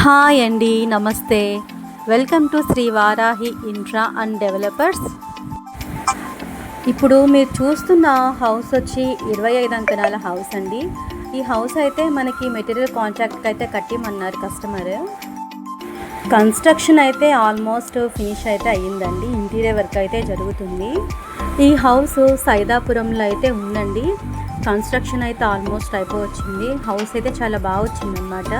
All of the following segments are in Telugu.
హాయ్ అండి, నమస్తే. Welcome to Shri Varahi infra and developers. ఇప్పుడు మీరు చూస్తున్న హౌస్ వచ్చి 25 అంకణాల హౌస్ అండి. ఈ హౌస్ అయితే మనకి మెటీరియల్ కాంట్రాక్ట్కి అయితే కట్టిమన్నారు కస్టమర్. కన్స్ట్రక్షన్ అయితే ఆల్మోస్ట్ ఫినిష్ అయితే అయ్యిందండి. ఇంటీరియర్ వర్క్ అయితే జరుగుతుంది. ఈ హౌస్ సైదాపురంలో అయితే ఉందండి. కన్స్ట్రక్షన్ అయితే ఆల్మోస్ట్ అయిపోవచ్చింది. హౌస్ అయితే చాలా బాగా వచ్చిందన్నమాట.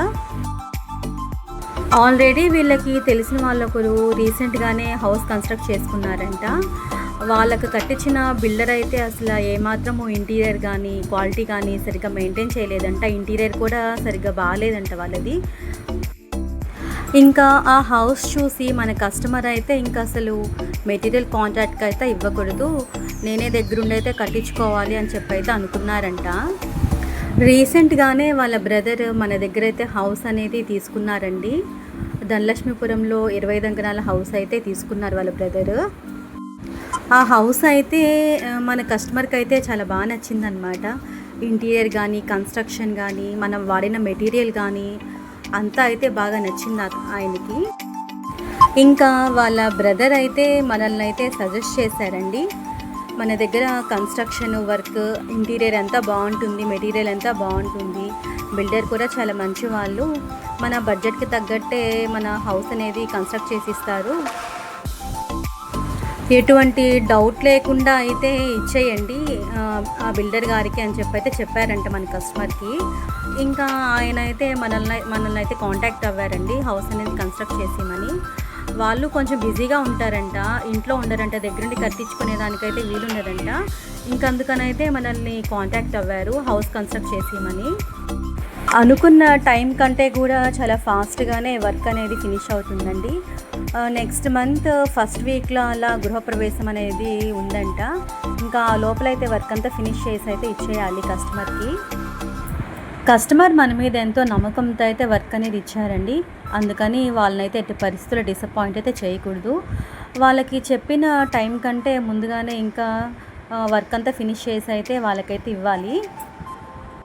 ఆల్రెడీ వీళ్ళకి తెలిసిన వాళ్ళొకరు రీసెంట్గానే హౌస్ కన్స్ట్రక్ట్ చేసుకున్నారంట. వాళ్ళకు కట్టించిన బిల్డర్ అయితే అసలు ఏమాత్రము ఇంటీరియర్ కానీ క్వాలిటీ కానీ సరిగ్గా మెయింటైన్ చేయలేదంట. ఇంటీరియర్ కూడా సరిగ్గా బాగాలేదంట వాళ్ళది. ఇంకా ఆ హౌస్ చూసి మన కస్టమర్ అయితే ఇంకా అసలు మెటీరియల్ కాంట్రాక్ట్కి అయితే ఇవ్వకూడదు, నేనే దగ్గరుండి అయితే కట్టించుకోవాలి అని చెప్పి అయితే అనుకున్నారంట. రీసెంట్గానే వాళ్ళ బ్రదర్ మన దగ్గర అయితే హౌస్ అనేది తీసుకున్నారండి. ధనలక్ష్మీపురంలో 25 అంకణాల హౌస్ అయితే తీసుకున్నారు వాళ్ళ బ్రదర్. ఆ హౌస్ అయితే మన కస్టమర్కి అయితే చాలా బాగా నచ్చిందనమాట. ఇంటీరియర్ కానీ కన్స్ట్రక్షన్ కానీ మనం వాడిన మెటీరియల్ కానీ అంతా అయితే బాగా నచ్చింది ఆయనకి. ఇంకా వాళ్ళ బ్రదర్ అయితే మనల్ని అయితే సజెస్ట్ చేశారండి. మన దగ్గర కన్స్ట్రక్షన్ వర్క్ ఇంటీరియర్ అంతా బాగుంటుంది, మెటీరియల్ అంతా బాగుంటుంది, బిల్డర్ కూడా చాలా మంచి వాళ్ళు, మన బడ్జెట్కి తగ్గట్టే మన హౌస్ అనేది కన్స్ట్రక్ట్ చేసి ఇస్తారు, ఎటువంటి డౌట్ లేకుండా అయితే ఇచ్చేయండి ఆ బిల్డర్ గారికి అని చెప్పి అయితే చెప్పారంట మన కస్టమర్కి. ఇంకా ఆయన అయితే మనల్ని అయితే కాంటాక్ట్ అవ్వారండి హౌస్ అనేది కన్స్ట్రక్ట్ చేసేమని. వాళ్ళు కొంచెం బిజీగా ఉంటారంట, ఇంట్లో ఉండరంట, దగ్గరుండి కట్టించుకునే దానికైతే వీలుండదంట. ఇంకందుకనైతే మనల్ని కాంటాక్ట్ అవ్వారు హౌస్ కన్స్ట్రక్ట్ చేసేమని. అనుకున్న టైం కంటే కూడా చాలా ఫాస్ట్గానే వర్క్ అనేది ఫినిష్ అవుతుందండి. నెక్స్ట్ మంత్ ఫస్ట్ వీక్లో అలా గృహప్రవేశం అనేది ఉందంట. ఇంకా ఆ లోపలైతే వర్క్ అంతా ఫినిష్ చేసి అయితే ఇచ్చేయాలి కస్టమర్కి. కస్టమర్ మన మీద ఎంతో నమ్మకంతో అయితే వర్క్ అనేది ఇచ్చారండి. అందుకని వాళ్ళనైతే ఎట్టి పరిస్థితుల్లో డిసప్పాయింట్ అయితే చేయకూడదు. వాళ్ళకి చెప్పిన టైం కంటే ముందుగానే ఇంకా వర్క్ అంతా ఫినిష్ చేసి అయితే వాళ్ళకైతే ఇవ్వాలి.